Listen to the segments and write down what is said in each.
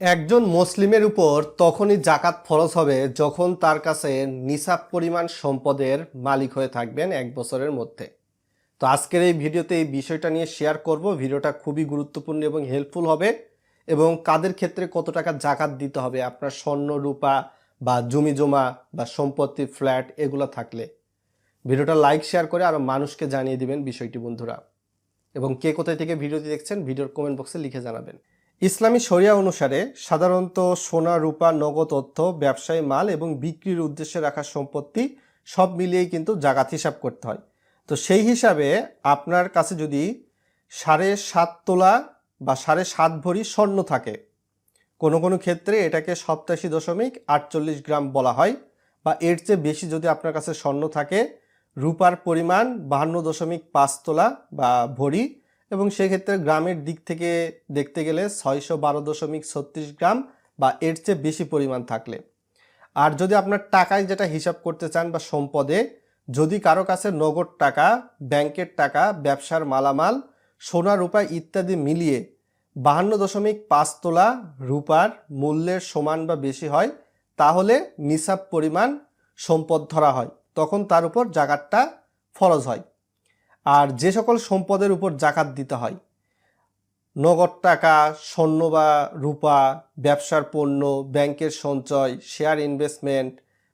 একজন মুসলিমের উপর তখনই জাকাত ফরজ হবে যখন তার কাছে নিসাব পরিমাণ সম্পদের মালিক হয়ে থাকবেন 1 বছরের মধ্যে। তো আজকের এই ভিডিওতে এই বিষয়টা নিয়ে শেয়ার করব। ভিডিওটা খুবই গুরুত্বপূর্ণ এবং হেল্পফুল হবে। এবং কাদের ক্ষেত্রে কত টাকা জাকাত দিতে হবে আপনার স্বর্ণ রূপা বা জমি জমা বা সম্পত্তি ফ্ল্যাট এগুলো থাকলে। ভিডিওটা লাইক শেয়ার করে আরও মানুষকে জানিয়ে দিবেন বিষয়টি বন্ধুরা। এবং কে কোথায় থেকে ভিডিওটি দেখছেন ভিডিওর কমেন্ট বক্সে লিখে জানাবেন। ইসলামী শরিয়া অনুসারে সাধারণত সোনা রূপা নগদ অর্থ ব্যবসায়ী মাল এবং বিক্রির উদ্দেশ্যে রাখা সম্পত্তি সব মিলিয়েই কিন্তু জাকাত হিসাব করতে হয়। তো সেই হিসাবে আপনার কাছে যদি 7.5 তোলা বা 7.5 ভরি স্বর্ণ থাকে, কোনো কোনো ক্ষেত্রে এটাকে 87.48 গ্রাম বলা হয়, বা এর চেয়ে বেশি যদি আপনার কাছে স্বর্ণ থাকে, রূপার পরিমাণ 52.5 তোলা বা ভরি, এবং সেক্ষেত্রে গ্রামের দিক থেকে দেখতে গেলে 612.36 গ্রাম বা এর চেয়ে বেশি পরিমাণ থাকলে। আর যদি আপনার টাকায় যেটা হিসাব করতে চান বা সম্পদে, যদি কারো কাছে নগদ টাকা, ব্যাংকের টাকা, ব্যবসার মালামাল, সোনা রূপা ইত্যাদি মিলিয়ে 52.5 তোলা রূপার মূল্যের সমান বা বেশি হয়, তাহলে নিসাব পরিমাণ সম্পদ ধরা হয়, তখন তার উপর জাকাতটা ফরজ হয়। আর যে সকল সম্পদের উপর জাকাত দিতে হয়, নগদ টাকা, স্বর্ণ বা রূপা, ব্যবসার পণ্য, ব্যাংকের সঞ্চয়, শেয়ার ইনভেস্টমেন্ট,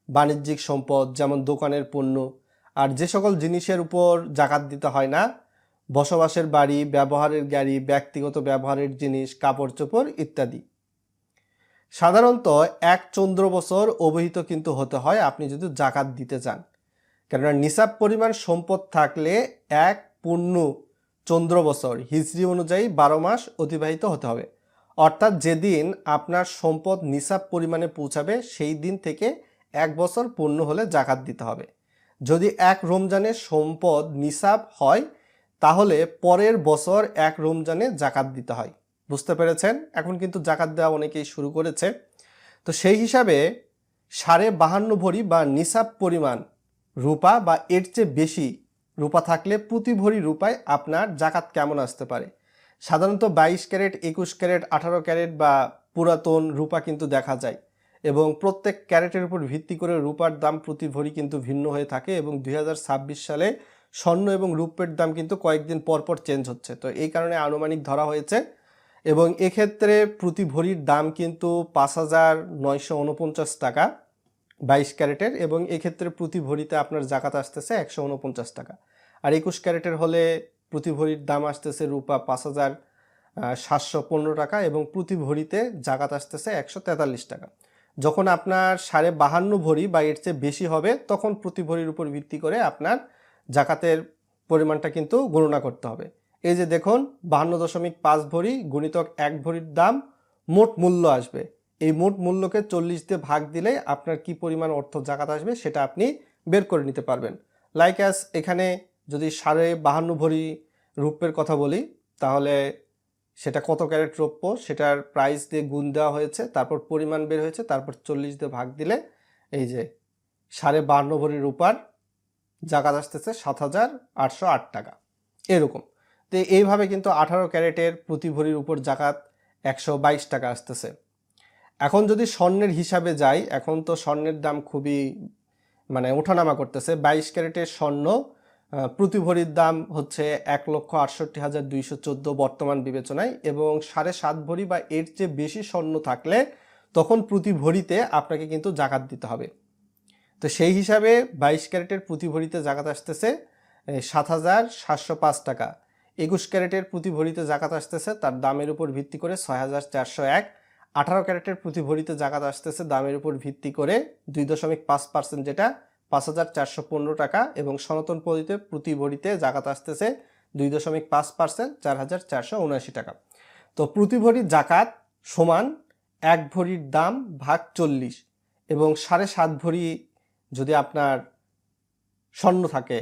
বাণিজ্যিক সম্পদ যেমন দোকানের পণ্য, আর যে সকল জিনিসের উপর জাকাত দিতে হয় না, বসবাসের বাড়ি, ব্যবহারের গাড়ি, ব্যক্তিগত ব্যবহারের জিনিস, কাপড় চোপড় ইত্যাদি। সাধারণত 1 চন্দ্র বছর অবহিত কিন্তু হতে হয় আপনি যদি জাকাত দিতে চান। কেননা নিসাব পরিমাণ সম্পদ থাকলে 1 পূর্ণ চন্দ্র বছর হিজরি অনুযায়ী 12 মাস অতিবাহিত হতে হবে। অর্থাৎ যেদিন আপনার সম্পদ নিসাব পরিমাণে পৌঁছাবে সেই দিন থেকে 1 বছর পূর্ণ হলে জাকাত দিতে হবে। যদি 1 রমজানে সম্পদ নিসাব হয়, তাহলে পরের বছর 1 রমজানে জাকাত দিতে হয়। বুঝতে পেরেছেন? এখন কিন্তু জাকাত দেওয়া অনেকেই শুরু করেছে। তো সেই হিসাবে 52.5 ভরি বা নিসাব পরিমাণ রূপা বা এর চেয়ে বেশি রূপা থাকলে প্রতি ভরি রূপায় আপনার জাকাত কেমন আসতে পারে? সাধারণত 22 ক্যারেট, 21 ক্যারেট, 18 ক্যারেট বা পুরাতন রূপা কিন্তু দেখা যায়, এবং প্রত্যেক ক্যারেটের উপর ভিত্তি করে রূপার দাম প্রতি ভরি কিন্তু ভিন্ন হয়ে থাকে। এবং 2026 সালে স্বর্ণ এবং রূপের দাম কিন্তু কয়েকদিন পর পর চেঞ্জ হচ্ছে, তো এই কারণে আনুমানিক ধরা হয়েছে। এবং এক্ষেত্রে প্রতি ভরির দাম কিন্তু 5,949 টাকা 22 ক্যারেটের, এবং এক্ষেত্রে প্রতি ভরিতে আপনার জাকাত আসতেছে 149 টাকা। আর 21 ক্যারেটের হলে প্রতি ভরির দাম আসতেছে রূপা 5,715 টাকা, এবং প্রতি ভরিতে জাকাত আসতেছে 143 টাকা। যখন আপনার 52.5 ভরি বা এর চেয়ে বেশি হবে, তখন প্রতি ভরির উপর ভিত্তি করে আপনার জাকাতের পরিমাণটা কিন্তু গণনা করতে হবে। এই যে দেখুন, 52.5 ভরি গুণিতক 1 ভরির দাম মোট মূল্য আসবে। এই মোট মূল্যকে 40 দিয়ে ভাগ দিলে আপনার কি পরিমাণ অর্থ জাকাত আসবে সেটা আপনি বের করে নিতে পারবেন। লাইক অ্যাজ এখানে যদি 52.5 ভরি রূপের কথা বলি, তাহলে সেটা কত ক্যারেট রৌপ্য সেটার প্রাইস দিয়ে গুণ দেওয়া হয়েছে, তারপর পরিমাণ বের হয়েছে, তারপর 40 দিয়ে ভাগ দিলে এই যে 52.5 ভরি রূপার জাকাত আসতেছে 7,808 টাকা এরকম। তো এইভাবে কিন্তু 18 ক্যারেটের প্রতি ভরির উপর জাকাত 122 টাকা আসতেছে। এখন যদি স্বর্ণের হিসাবে যাই, এখন তো স্বর্ণের দাম খুবই ওঠানামা করতেছে। 22 ক্যারেটের স্বর্ণ প্রতি ভরির দাম হচ্ছে 1,68,214 বর্তমান বিবেচনায়, এবং 7.5 ভরি বা এর চেয়ে বেশি স্বর্ণ থাকলে তখন প্রতি ভরিতে আপনাকে কিন্তু জাকাত দিতে হবে। তো সেই হিসাবে 22 ক্যারেটের প্রতি ভরিতে জাকাত আসতেছে 7,705 টাকা। 21 ক্যারেটের প্রতি ভরিতে জাকাত আসতেছে তার দামের উপর ভিত্তি করে 6,401। 18 ক্যারেটের প্রতি ভরিতে জাকাত আসতেছে দামের উপর ভিত্তি করে 2.5% যেটা 5,415 টাকা, এবং সনাতন পদ্ধতিতে প্রতি ভরিতে জাকাত আসতেছে 2.5% 4,479 টাকা। তো প্রতি ভরি জাকাত সমান 1 ভরির দাম ভাগ 40, এবং 7.5 ভরি যদি আপনার স্বর্ণ থাকে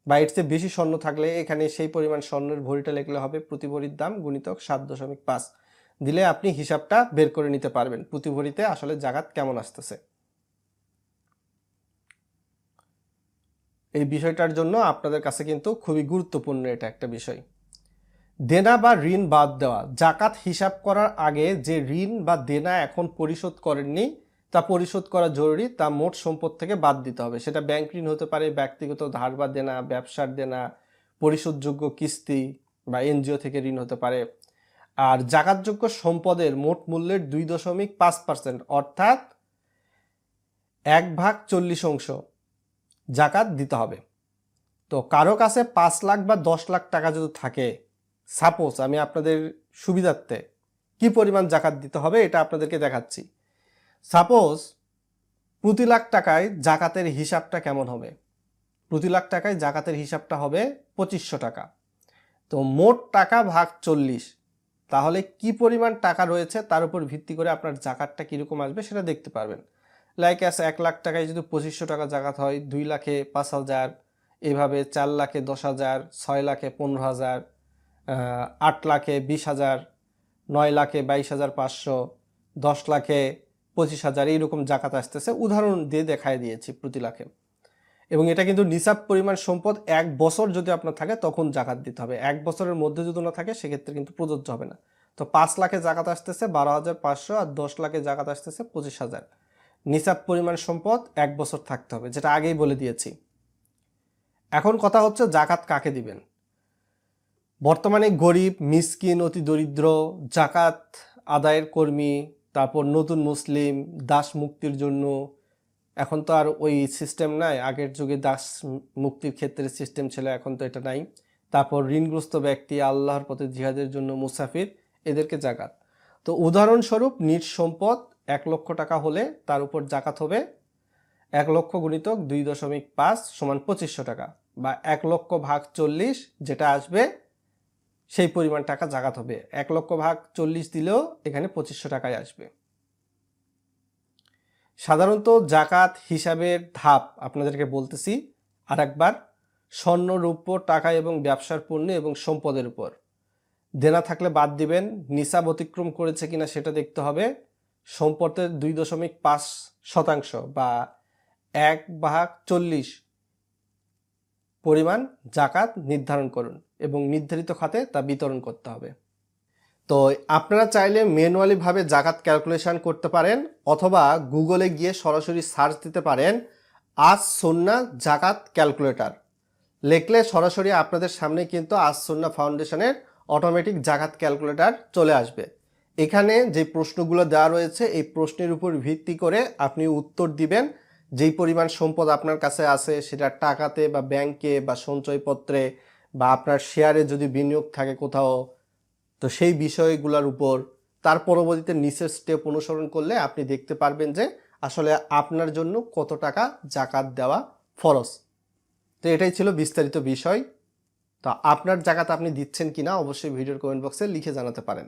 বা এর চেয়ে বেশি স্বর্ণ থাকলে এখানে সেই পরিমাণ স্বর্ণের ভরিটা লিখলে হবে প্রতি ভরির দাম গুণিতক 7.5 দিলে আপনি হিসাবটা বের করে নিতে পারবেন প্রতি ভরিতে আসলে জাকাত কেমন আসতেছে। এই বিষয়টার জন্য আপনাদের কাছে কিন্তু খুবই গুরুত্বপূর্ণ এটা একটা বিষয়। দেনা বা ঋণ বাদ দেওয়া, জাকাত হিসাব করার আগে যে ঋণ বা দেনা এখন পরিশোধ করেননি তা পরিশোধ করা জরুরি, তা মোট সম্পদ থেকে বাদ দিতে হবে। সেটা ব্যাংক ঋণ হতে পারে, ব্যক্তিগত ধার বা দেনা, ব্যবসার দেনা, পরিশোধযোগ্য কিস্তি বা এনজিও থেকে ঋণ হতে পারে। আর জাকাতযোগ্য সম্পদের মোট মূল্যের 2.5% অর্থাৎ 1/40 জাকাত দিতে হবে। তো কারো কাছে 5 লাখ বা 10 লাখ টাকা যদি থাকে, সাপোজ আমি আপনাদের সুবিধার্থে কি পরিমাণ জাকাত দিতে হবে এটা আপনাদেরকে দেখাচ্ছি। সাপোজ প্রতি লাখ টাকায় জাকাতের হিসাবটা কেমন হবে? প্রতি লাখ টাকায় জাকাতের হিসাবটা হবে 2500 টাকা। তো মোট টাকা ভাগ 40, তাহলে কি পরিমাণ টাকা রয়েছে তার উপর ভিত্তি করে আপনার জাকাতটা কীরকম আসবে সেটা দেখতে পারবেন। লাইক অ্যাস 1 লাখ টাকায় যদি 2500 টাকা জাকাত হয়, 2 লাখে 5,000, এভাবে 4 লাখে 10,000, 6 লাখে 15,000, 8 লাখে 20,000, 9 লাখে 22,500, 10 লাখে 25,000, এইরকম জাকাত আসতেছে। উদাহরণ দিয়ে দেখায় দিয়েছি প্রতি লাখে। এবং এটা কিন্তু নিসাব পরিমাণ সম্পদ 1 বছর যদি আপনার থাকে তখন জাকাত দিতে হবে। 1 বছরের মধ্যে যদি না থাকে সেক্ষেত্রে কিন্তু প্রযোজ্য হবে না। তো 5 লাখে জাকাত আসতেছে 12,500, আর 10 লাখে জাকাত আসতেছে 25,000। নিসাব পরিমাণ সম্পদ 1 বছর থাকতে হবে, যেটা আগেই বলে দিয়েছি। এখন কথা হচ্ছে জাকাত কাকে দিবেন। বর্তমানে গরিব, মিসকিন, অতি দরিদ্র, জাকাত আদায়ের কর্মী, তারপর নতুন মুসলিম, দাস মুক্তির জন্য, এখন তো আর ওই সিস্টেম নাই, আগের যুগে দাস মুক্তির ক্ষেত্রে সিস্টেম ছিল, এখন তো এটা নাই। তারপর ঋণগ্রস্ত ব্যক্তি, আল্লাহর পথে জিহাদের জন্য মুসাফির, এদেরকে জাকাত। তো উদাহরণস্বরূপ নিট সম্পদ 1 লক্ষ টাকা হলে তার উপর জাকাত হবে 1 লক্ষ গুণিতক 2.5 সমান 2500 টাকা, বা 1 লক্ষ ভাগ 40 যেটা আসবে সেই পরিমাণ টাকা জাকাত হবে। 1 লক্ষ ভাগ 40 দিলেও এখানে 2500 টাকায় আসবে। সাধারণত জাকাত হিসাবের ধাপ আপনাদেরকে বলতেছি আরেকবার। স্বর্ণ, রৌপ্য, টাকা এবং ব্যবসার পণ্য এবং সম্পদের উপর দেনা থাকলে বাদ দিবেন। নিসাব অতিক্রম করেছে কিনা সেটা দেখতে হবে। সম্পদের 2.5% বা 1/40 পরিমাণ জাকাত নির্ধারণ করুন এবং নির্ধারিত খাতে তা বিতরণ করতে হবে। তো আপনারা চাইলে ম্যানুয়ালিভাবে জাকাত ক্যালকুলেশন করতে পারেন, অথবা গুগলে গিয়ে সরাসরি সার্চ দিতে পারেন আজ সুন্নাহ জাকাত ক্যালকুলেটর। লিখলে সরাসরি আপনাদের সামনে কিন্তু আজ সুন্নাহ ফাউন্ডেশনের অটোমেটিক জাকাত ক্যালকুলেটর চলে আসবে। এখানে যে প্রশ্নগুলো দেওয়া রয়েছে এই প্রশ্নের উপর ভিত্তি করে আপনি উত্তর দিবেন। যেই পরিমাণ সম্পদ আপনার কাছে আছে সেটা টাকাতে বা ব্যাংকে বা সঞ্চয়পত্রে বা আপনার শেয়ারে যদি বিনিয়োগ থাকে কোথাও, তো সেই বিষয়গুলোর উপর তার পরবর্তীতে নিচের স্টেপ অনুসরণ করলে আপনি দেখতে পারবেন যে আসলে আপনার জন্য কত টাকা জাকাত দেওয়া ফরজ। তো এটাই ছিল বিস্তারিত বিষয়। তো আপনার জাকাত আপনি দিচ্ছেন কিনা অবশ্যই ভিডিওর কমেন্ট বক্সে লিখে জানাতে পারেন।